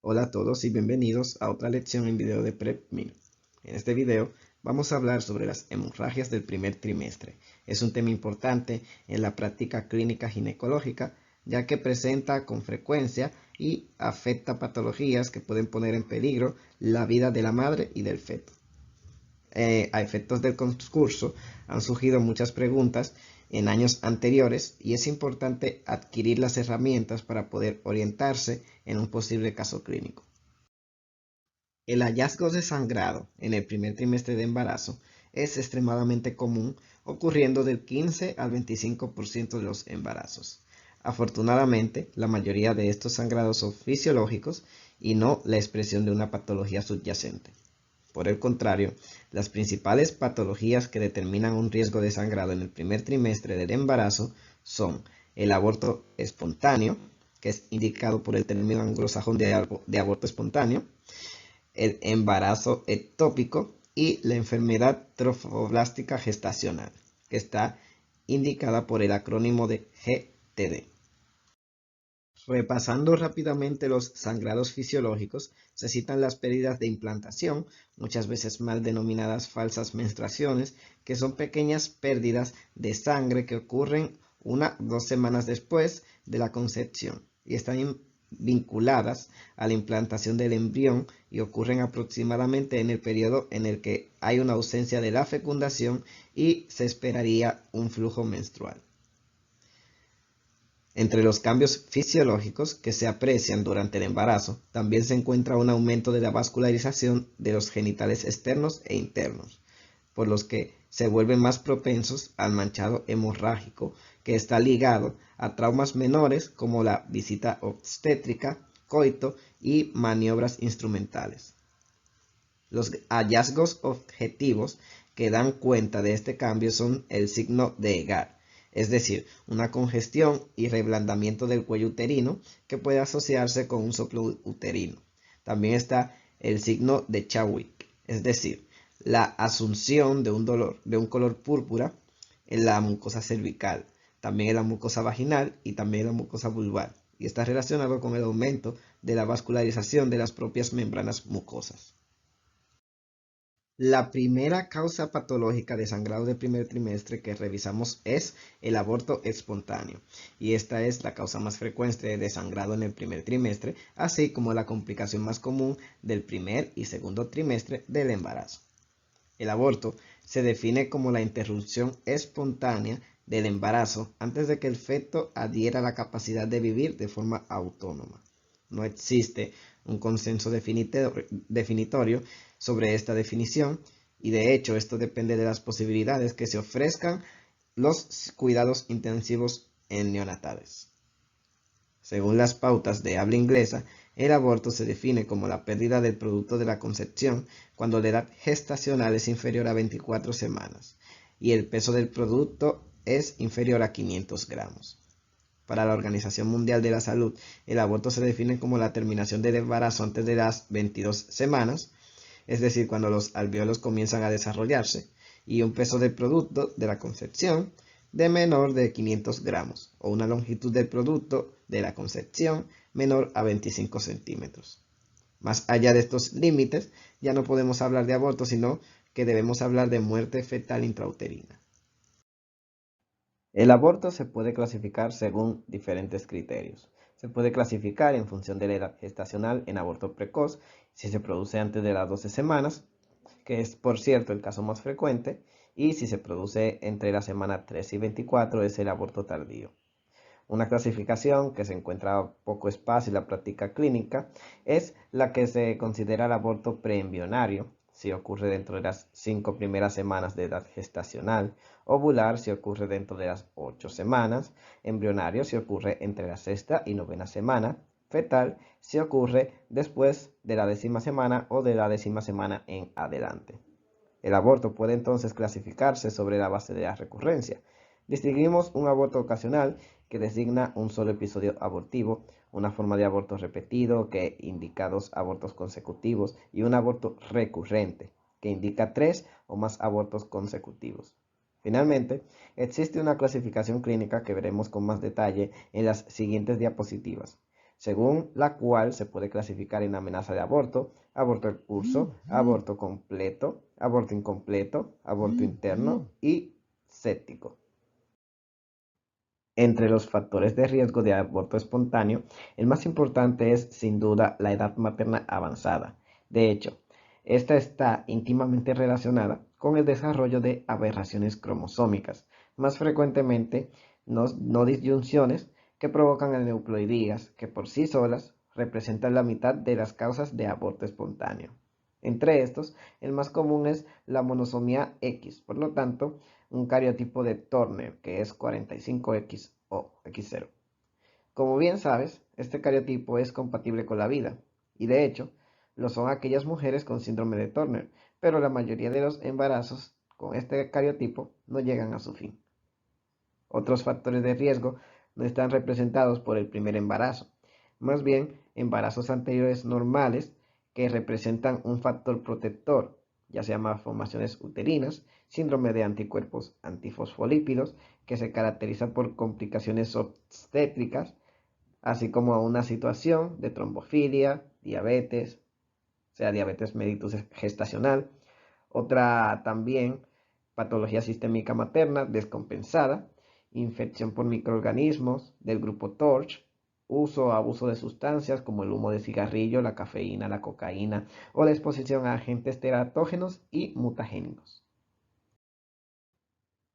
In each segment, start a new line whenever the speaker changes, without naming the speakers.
Hola a todos y bienvenidos a otra lección en video de PrepMe. En este video vamos a hablar sobre las hemorragias del primer trimestre. Es un tema importante en la práctica clínica ginecológica, ya que presenta con frecuencia y afecta patologías que pueden poner en peligro la vida de la madre y del feto. A efectos del concurso han surgido muchas preguntas en años anteriores y es importante adquirir las herramientas para poder orientarse en un posible caso clínico. El hallazgo de sangrado en el primer trimestre de embarazo es extremadamente común, ocurriendo del 15 al 25% de los embarazos. Afortunadamente, la mayoría de estos sangrados son fisiológicos y no la expresión de una patología subyacente. Por el contrario, las principales patologías que determinan un riesgo de sangrado en el primer trimestre del embarazo son el aborto espontáneo, que es indicado por el término anglosajón de aborto espontáneo, el embarazo ectópico y la enfermedad trofoblástica gestacional, que está indicada por el acrónimo de GTD. Repasando rápidamente los sangrados fisiológicos, se citan las pérdidas de implantación, muchas veces mal denominadas falsas menstruaciones, que son pequeñas pérdidas de sangre que ocurren 1 o 2 semanas después de la concepción y están vinculadas a la implantación del embrión y ocurren aproximadamente en el periodo en el que hay una ausencia de la fecundación y se esperaría un flujo menstrual. Entre los cambios fisiológicos que se aprecian durante el embarazo, también se encuentra un aumento de la vascularización de los genitales externos e internos, por los que se vuelven más propensos al manchado hemorrágico, que está ligado a traumas menores como la visita obstétrica, coito y maniobras instrumentales. Los hallazgos objetivos que dan cuenta de este cambio son el signo de Egar, es decir, una congestión y reblandamiento del cuello uterino que puede asociarse con un soplo uterino. También está el signo de Chadwick, es decir, la asunción de un color púrpura en la mucosa cervical, también en la mucosa vaginal y también en la mucosa vulvar, y está relacionado con el aumento de la vascularización de las propias membranas mucosas. La primera causa patológica de sangrado del primer trimestre que revisamos es el aborto espontáneo, y esta es la causa más frecuente de sangrado en el primer trimestre, así como la complicación más común del primer y segundo trimestre del embarazo. El aborto se define como la interrupción espontánea del embarazo antes de que el feto adhiera la capacidad de vivir de forma autónoma. No existe un consenso definitorio sobre esta definición y de hecho esto depende de las posibilidades que se ofrezcan los cuidados intensivos en neonatales. Según las pautas de habla inglesa, el aborto se define como la pérdida del producto de la concepción cuando la edad gestacional es inferior a 24 semanas y el peso del producto es inferior a 500 gramos. Para la Organización Mundial de la Salud, el aborto se define como la terminación del embarazo antes de las 22 semanas, es decir, cuando los alvéolos comienzan a desarrollarse, y un peso del producto de la concepción de menor de 500 gramos, o una longitud del producto de la concepción menor a 25 centímetros. Más allá de estos límites, ya no podemos hablar de aborto, sino que debemos hablar de muerte fetal intrauterina. El aborto se puede clasificar según diferentes criterios. Se puede clasificar en función de la edad gestacional en aborto precoz, si se produce antes de las 12 semanas, que es por cierto el caso más frecuente, y si se produce entre la semana 3 y 24 es el aborto tardío. Una clasificación que se encuentra poco espacio en la práctica clínica es la que se considera el aborto preembrionario, si ocurre dentro de las 5 primeras semanas de edad gestacional, ovular si ocurre dentro de las 8 semanas, embrionario si ocurre entre la 6ª y 9ª semana, fetal si ocurre después de la 10ª semana o de la 10ª semana en adelante. El aborto puede entonces clasificarse sobre la base de la recurrencia. Distinguimos un aborto ocasional que designa un solo episodio abortivo, una forma de aborto repetido que indica 2 abortos consecutivos y un aborto recurrente que indica 3 o más abortos consecutivos. Finalmente, existe una clasificación clínica que veremos con más detalle en las siguientes diapositivas. según la cual se puede clasificar en amenaza de aborto, aborto en curso, aborto completo, aborto incompleto, aborto interno y séptico. Entre los factores de riesgo de aborto espontáneo, el más importante es sin duda la edad materna avanzada. De hecho, esta está íntimamente relacionada con el desarrollo de aberraciones cromosómicas, más frecuentemente no disyunciones que provocan aneuploidías, que por sí solas representan la mitad de las causas de aborto espontáneo. Entre estos, el más común es la monosomía X, por lo tanto, un cariotipo de Turner, que es 45X o X0. Como bien sabes, este cariotipo es compatible con la vida, y de hecho, lo son aquellas mujeres con síndrome de Turner, pero la mayoría de los embarazos con este cariotipo no llegan a su fin. Otros factores de riesgo no están representados por el primer embarazo, más bien embarazos anteriores normales que representan un factor protector, ya sea malformaciones uterinas, síndrome de anticuerpos antifosfolípidos, que se caracteriza por complicaciones obstétricas, así como una situación de trombofilia, diabetes, o sea, diabetes mellitus gestacional. Otra también, patología sistémica materna descompensada, infección por microorganismos del grupo TORCH, uso o abuso de sustancias como el humo de cigarrillo, la cafeína, la cocaína o la exposición a agentes teratógenos y mutagénicos.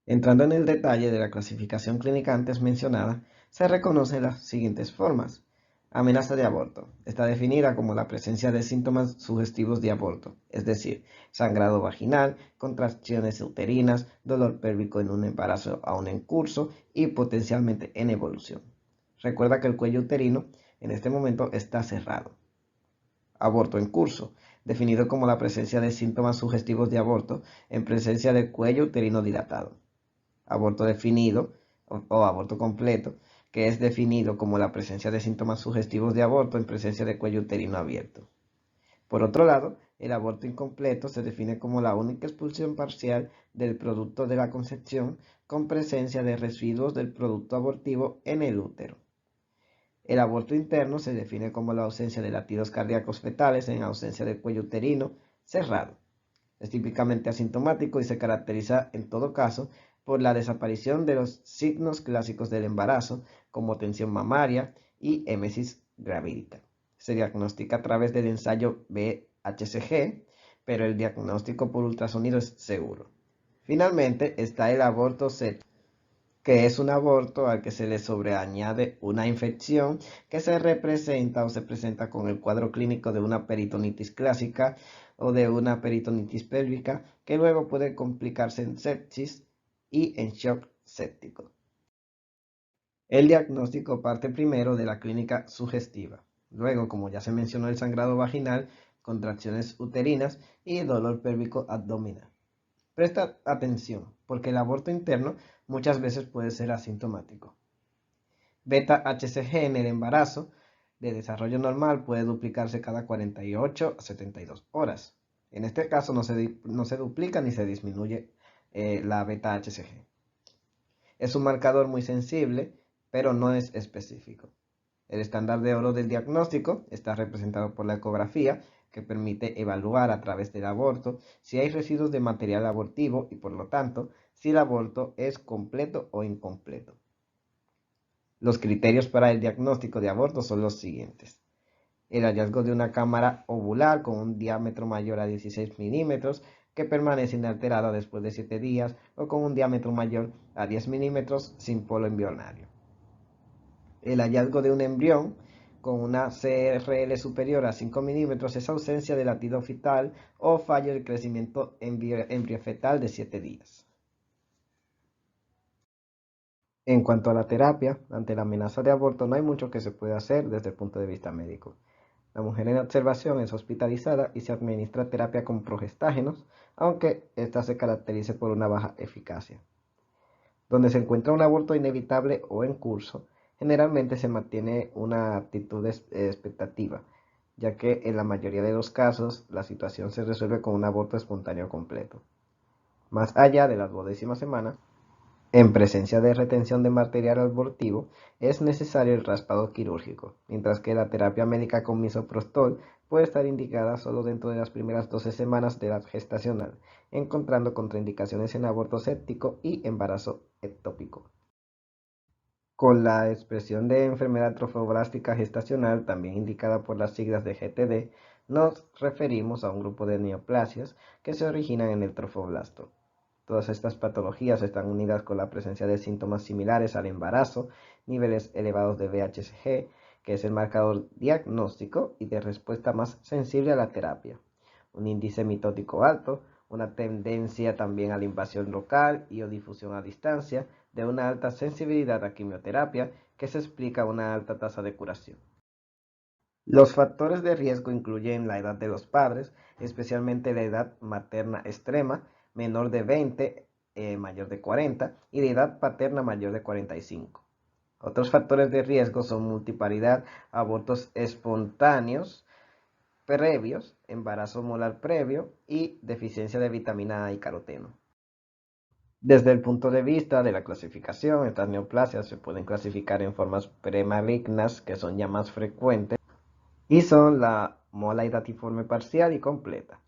Entrando en el detalle de la clasificación clínica antes mencionada, se reconocen las siguientes formas. Amenaza de aborto. Está definida como la presencia de síntomas sugestivos de aborto, es decir, sangrado vaginal, contracciones uterinas, dolor pélvico en un embarazo aún en curso y potencialmente en evolución. Recuerda que el cuello uterino en este momento está cerrado. Aborto en curso, definido como la presencia de síntomas sugestivos de aborto en presencia del cuello uterino dilatado. Aborto definido o aborto completo, que es definido como la presencia de síntomas sugestivos de aborto en presencia de cuello uterino abierto. Por otro lado, el aborto incompleto se define como la única expulsión parcial del producto de la concepción con presencia de residuos del producto abortivo en el útero. El aborto interno se define como la ausencia de latidos cardíacos fetales en ausencia de cuello uterino cerrado. Es típicamente asintomático y se caracteriza en todo caso por la desaparición de los signos clásicos del embarazo, como tensión mamaria y émesis gravídica. Se diagnostica a través del ensayo BHCG, pero el diagnóstico por ultrasonido es seguro. Finalmente está el aborto séptico, que es un aborto al que se le sobreañade una infección que se representa o se presenta con el cuadro clínico de una peritonitis clásica o de una peritonitis pélvica, que luego puede complicarse en sepsis y en shock séptico. El diagnóstico parte primero de la clínica sugestiva, luego, como ya se mencionó, el sangrado vaginal, contracciones uterinas y dolor pélvico abdominal. Presta atención, porque el aborto interno muchas veces puede ser asintomático. Beta-HCG en el embarazo de desarrollo normal puede duplicarse cada 48 a 72 horas. En este caso no se duplica ni se disminuye la beta-HCG. Es un marcador muy sensible, pero no es específico. El estándar de oro del diagnóstico está representado por la ecografía, que permite evaluar a través del aborto si hay residuos de material abortivo y, por lo tanto, si el aborto es completo o incompleto. Los criterios para el diagnóstico de aborto son los siguientes. El hallazgo de una cámara ovular con un diámetro mayor a 16 milímetros que permanece inalterada después de 7 días o con un diámetro mayor a 10 milímetros sin polo embrionario. El hallazgo de un embrión con una CRL superior a 5 milímetros es ausencia de latido fetal o fallo del crecimiento embriofetal de 7 días. En cuanto a la terapia, ante la amenaza de aborto no hay mucho que se pueda hacer desde el punto de vista médico. La mujer en observación es hospitalizada y se administra terapia con progestágenos, aunque ésta se caracterice por una baja eficacia. Donde se encuentra un aborto inevitable o en curso, generalmente se mantiene una actitud expectativa, ya que en la mayoría de los casos la situación se resuelve con un aborto espontáneo completo. Más allá de la 12ª semana, En presencia de retención de material abortivo, es necesario el raspado quirúrgico, mientras que la terapia médica con misoprostol puede estar indicada solo dentro de las primeras 12 semanas de edad gestacional, encontrando contraindicaciones en aborto séptico y embarazo ectópico. Con la expresión de enfermedad trofoblástica gestacional, también indicada por las siglas de GTD, nos referimos a un grupo de neoplasias que se originan en el trofoblasto. Todas estas patologías están unidas con la presencia de síntomas similares al embarazo, niveles elevados de VHCG, que es el marcador diagnóstico y de respuesta más sensible a la terapia, un índice mitótico alto, una tendencia también a la invasión local y o difusión a distancia, de una alta sensibilidad a quimioterapia que se explica una alta tasa de curación. Los factores de riesgo incluyen la edad de los padres, especialmente la edad materna extrema, menor de 20, mayor de 40, y la edad paterna mayor de 45. Otros factores de riesgo son multiparidad, abortos espontáneos previos, embarazo molar previo y deficiencia de vitamina A y caroteno. Desde el punto de vista de la clasificación, estas neoplasias se pueden clasificar en formas premalignas, que son ya más frecuentes, y son la mola hidatiforme parcial y completa.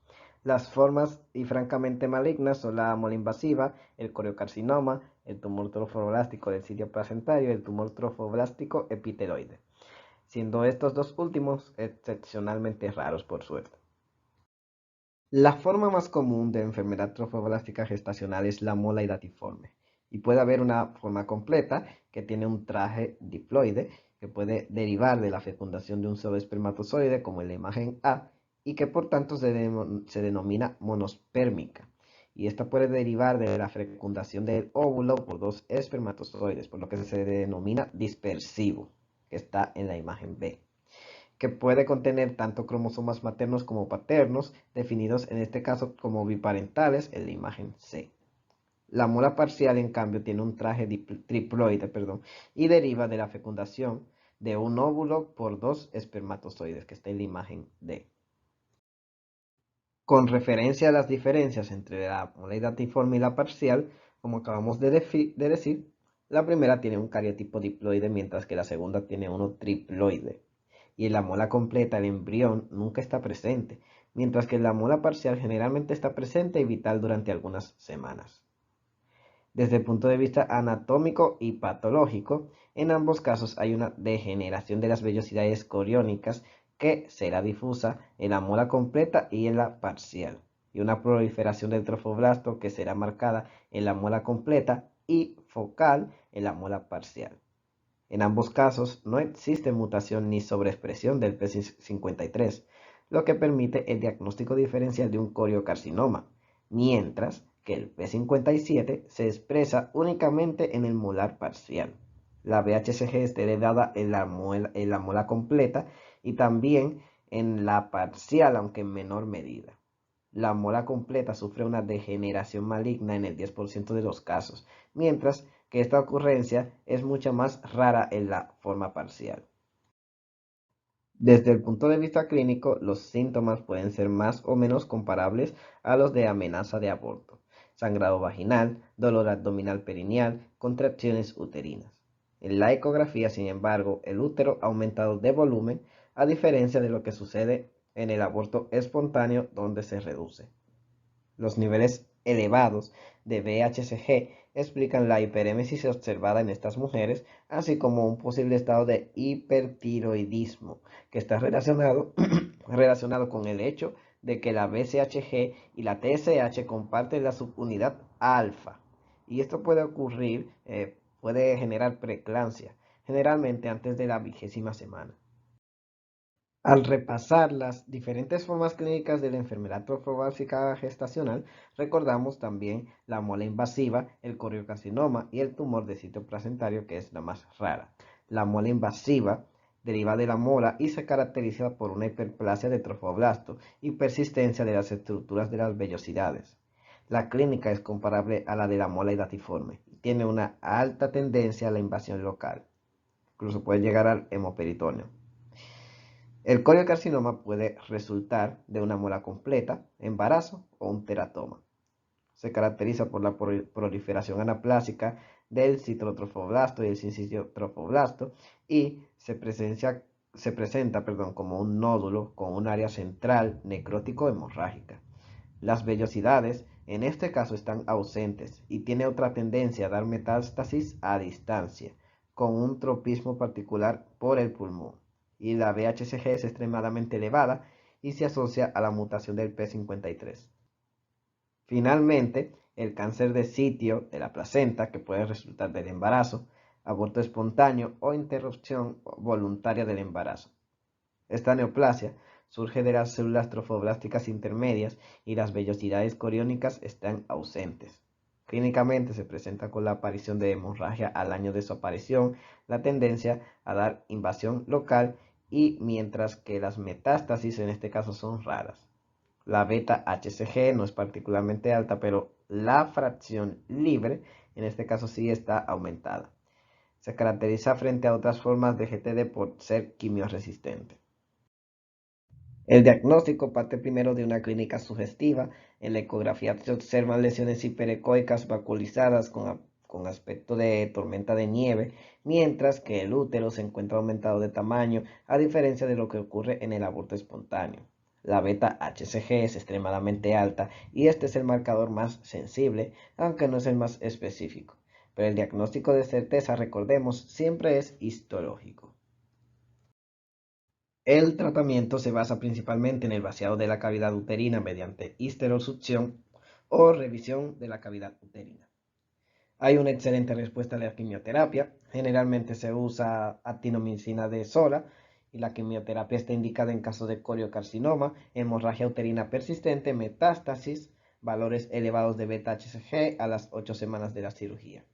Las formas y francamente malignas son la mola invasiva, el coriocarcinoma, el tumor trofoblástico del sitio placentario y el tumor trofoblástico epiteloide, siendo estos dos últimos excepcionalmente raros por suerte. La forma más común de enfermedad trofoblástica gestacional es la mola hidatiforme, y puede haber una forma completa que tiene un traje diploide que puede derivar de la fecundación de un solo espermatozoide, como en la imagen A, y que por tanto se denomina monospérmica. Y esta puede derivar de la fecundación del óvulo por dos espermatozoides, por lo que se denomina dispersivo, que está en la imagen B, que puede contener tanto cromosomas maternos como paternos, definidos en este caso como biparentales en la imagen C. La mola parcial, en cambio, tiene un traje triploide, y deriva de la fecundación de un óvulo por dos espermatozoides, que está en la imagen D. Con referencia a las diferencias entre la mola hidatiforme y la parcial, como acabamos de decir, la primera tiene un cariotipo diploide, mientras que la segunda tiene uno triploide. Y en la mola completa el embrión nunca está presente, mientras que en la mola parcial generalmente está presente y vital durante algunas semanas. Desde el punto de vista anatómico y patológico, en ambos casos hay una degeneración de las vellosidades coriónicas que será difusa en la mola completa y en la parcial, y una proliferación del trofoblasto que será marcada en la mola completa y focal en la mola parcial. En ambos casos no existe mutación ni sobreexpresión del P53, lo que permite el diagnóstico diferencial de un coriocarcinoma, mientras que el P57 se expresa únicamente en el molar parcial. La VHCG está heredada en la mola completa y también en la parcial, aunque en menor medida. La mola completa sufre una degeneración maligna en el 10% de los casos, mientras que esta ocurrencia es mucho más rara en la forma parcial. Desde el punto de vista clínico, los síntomas pueden ser más o menos comparables a los de amenaza de aborto: sangrado vaginal, dolor abdominal perineal, contracciones uterinas. En la ecografía, sin embargo, el útero ha aumentado de volumen, a diferencia de lo que sucede en el aborto espontáneo, donde se reduce. Los niveles elevados de VHCG explican la hiperémesis observada en estas mujeres, así como un posible estado de hipertiroidismo, que está relacionado con el hecho de que la BCHG y la TSH comparten la subunidad alfa. Y esto puede ocurrir, puede generar preeclampsia, generalmente antes de la 20ª semana. Al repasar las diferentes formas clínicas de la enfermedad trofoblásica gestacional, recordamos también la mola invasiva, el coriocarcinoma y el tumor de sitio placentario, que es la más rara. La mola invasiva deriva de la mola y se caracteriza por una hiperplasia de trofoblasto y persistencia de las estructuras de las vellosidades. La clínica es comparable a la de la mola hidatiforme y tiene una alta tendencia a la invasión local. Incluso puede llegar al hemoperitoneo. El coriocarcinoma puede resultar de una mola completa, embarazo o un teratoma. Se caracteriza por la proliferación anaplásica del citotrofoblasto y el sincitotrofoblasto y se presenta como un nódulo con un área central necrótico hemorrágica. Las vellosidades en este caso están ausentes y tiene otra tendencia a dar metástasis a distancia, con un tropismo particular por el pulmón. Y la VHCG es extremadamente elevada y se asocia a la mutación del P53. Finalmente, el cáncer de sitio de la placenta, que puede resultar del embarazo, aborto espontáneo o interrupción voluntaria del embarazo. Esta neoplasia surge de las células trofoblásticas intermedias y las vellosidades coriónicas están ausentes. Clínicamente se presenta con la aparición de hemorragia al año de su aparición, la tendencia a dar invasión local y mientras que las metástasis en este caso son raras. La beta HCG no es particularmente alta, pero la fracción libre en este caso sí está aumentada. Se caracteriza frente a otras formas de GTD por ser quimioresistente. El diagnóstico parte primero de una clínica sugestiva. En la ecografía se observan lesiones hiperecoicas vacuolizadas con aspecto de tormenta de nieve, mientras que el útero se encuentra aumentado de tamaño, a diferencia de lo que ocurre en el aborto espontáneo. La beta HCG es extremadamente alta y este es el marcador más sensible, aunque no es el más específico. Pero el diagnóstico de certeza, recordemos, siempre es histológico. El tratamiento se basa principalmente en el vaciado de la cavidad uterina mediante histerosucción o revisión de la cavidad uterina. Hay una excelente respuesta a la quimioterapia. Generalmente se usa actinomicina D sola y la quimioterapia está indicada en caso de coriocarcinoma, hemorragia uterina persistente, metástasis, valores elevados de beta-HCG a las 8 semanas de la cirugía.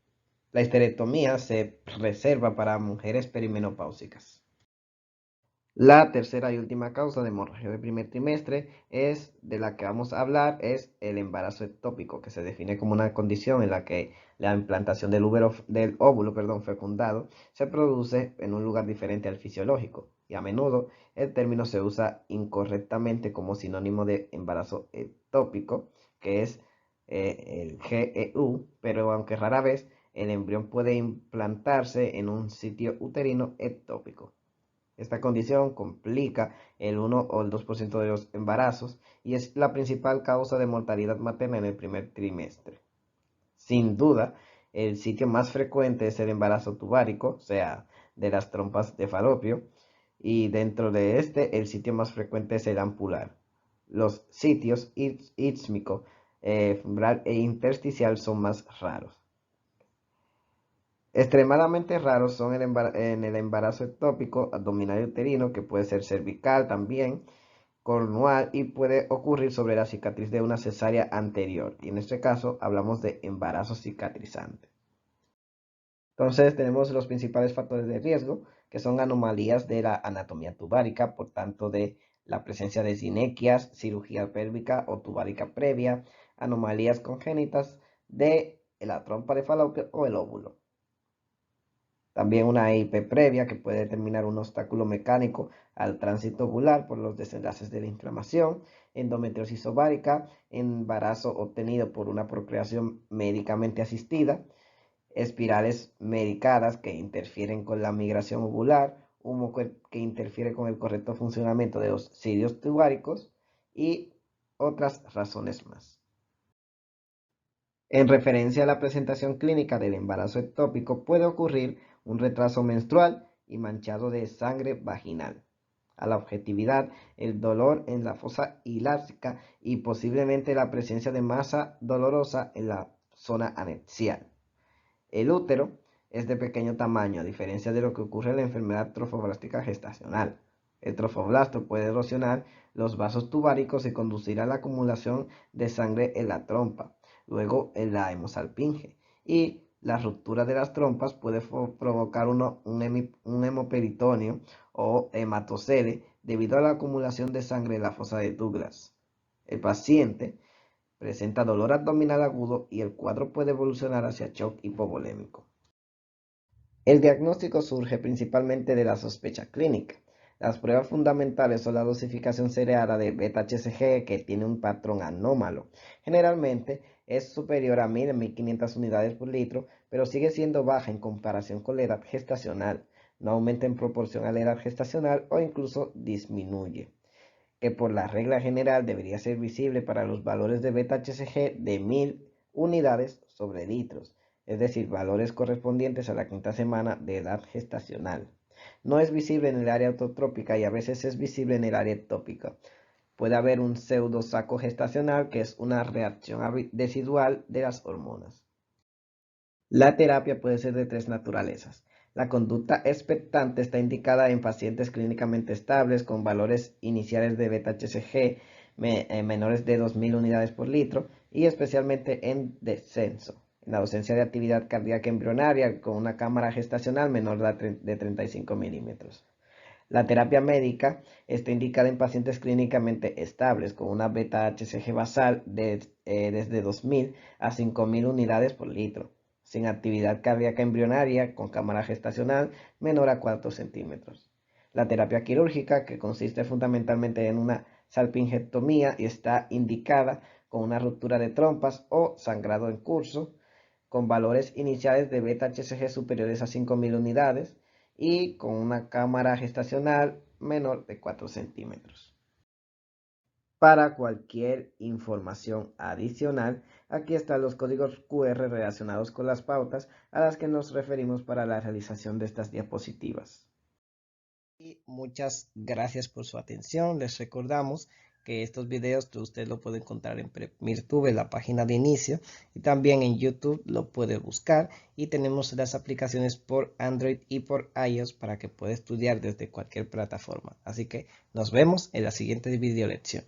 La histerectomía se reserva para mujeres perimenopáusicas. La tercera y última causa de hemorragia del primer trimestre de la que vamos a hablar, es el embarazo ectópico, que se define como una condición en la que la implantación del óvulo fecundado se produce en un lugar diferente al fisiológico, y a menudo el término se usa incorrectamente como sinónimo de embarazo ectópico, que es el GEU, pero aunque rara vez el embrión puede implantarse en un sitio uterino ectópico. Esta condición complica el 1 o el 2% de los embarazos y es la principal causa de mortalidad materna en el primer trimestre. Sin duda, el sitio más frecuente es el embarazo tubárico, o sea, de las trompas de falopio, y dentro de este el sitio más frecuente es el ampular. Los sitios ísmico, febral e intersticial son más raros. Extremadamente raros son en el embarazo ectópico abdominal y uterino, que puede ser cervical también, cornual, y puede ocurrir sobre la cicatriz de una cesárea anterior. Y en este caso hablamos de embarazo cicatrizante. Entonces tenemos los principales factores de riesgo, que son anomalías de la anatomía tubárica, por tanto de la presencia de sinequias, cirugía pélvica o tubárica previa, anomalías congénitas de la trompa de falopio o el óvulo. También una EIP previa, que puede determinar un obstáculo mecánico al tránsito ovular por los desenlaces de la inflamación, endometriosis ovárica, embarazo obtenido por una procreación médicamente asistida, espirales medicadas que interfieren con la migración ovular, humo que interfiere con el correcto funcionamiento de los cilios tubáricos y otras razones más. En referencia a la presentación clínica del embarazo ectópico, puede ocurrir un retraso menstrual y manchado de sangre vaginal. A la objetividad, el dolor en la fosa ilática y posiblemente la presencia de masa dolorosa en la zona anexial. El útero es de pequeño tamaño, a diferencia de lo que ocurre en la enfermedad trofoblástica gestacional. El trofoblasto puede erosionar los vasos tubáricos y conducir a la acumulación de sangre en la trompa, luego en la hemosalpinge, y la ruptura de las trompas puede provocar un hemoperitoneo o hematocele debido a la acumulación de sangre en la fosa de Douglas. El paciente presenta dolor abdominal agudo y el cuadro puede evolucionar hacia shock hipovolémico. El diagnóstico surge principalmente de la sospecha clínica. Las pruebas fundamentales son la dosificación cerebrada de beta-HCG, que tiene un patrón anómalo. Generalmente, es superior a 1.500 unidades por litro, pero sigue siendo baja en comparación con la edad gestacional. No aumenta en proporción a la edad gestacional o incluso disminuye, que por la regla general debería ser visible para los valores de beta-HCG de 1.000 unidades sobre litros, es decir, valores correspondientes a la quinta semana de edad gestacional. No es visible en el área autotrópica y a veces es visible en el área ectópica. Puede haber un pseudosaco gestacional, que es una reacción residual de las hormonas. La terapia puede ser de tres naturalezas. La conducta expectante está indicada en pacientes clínicamente estables con valores iniciales de beta-HCG menores de 2.000 unidades por litro y especialmente en descenso, en la ausencia de actividad cardíaca embrionaria con una cámara gestacional menor de 35 milímetros. La terapia médica está indicada en pacientes clínicamente estables con una beta-HCG basal desde 2.000 a 5.000 unidades por litro, sin actividad cardíaca embrionaria con cámara gestacional menor a 4 centímetros. La terapia quirúrgica, que consiste fundamentalmente en una salpingectomía y está indicada con una ruptura de trompas o sangrado en curso, con valores iniciales de beta-HCG superiores a 5.000 unidades y con una cámara gestacional menor de 4 centímetros. Para cualquier información adicional, aquí están los códigos QR relacionados con las pautas a las que nos referimos para la realización de estas diapositivas. Y muchas gracias por su atención. Les recordamos que estos videos usted lo puede encontrar en PrepMirTube, la página de inicio, y también en YouTube lo puede buscar, y tenemos las aplicaciones por Android y por iOS para que pueda estudiar desde cualquier plataforma. Así que nos vemos en la siguiente video lección.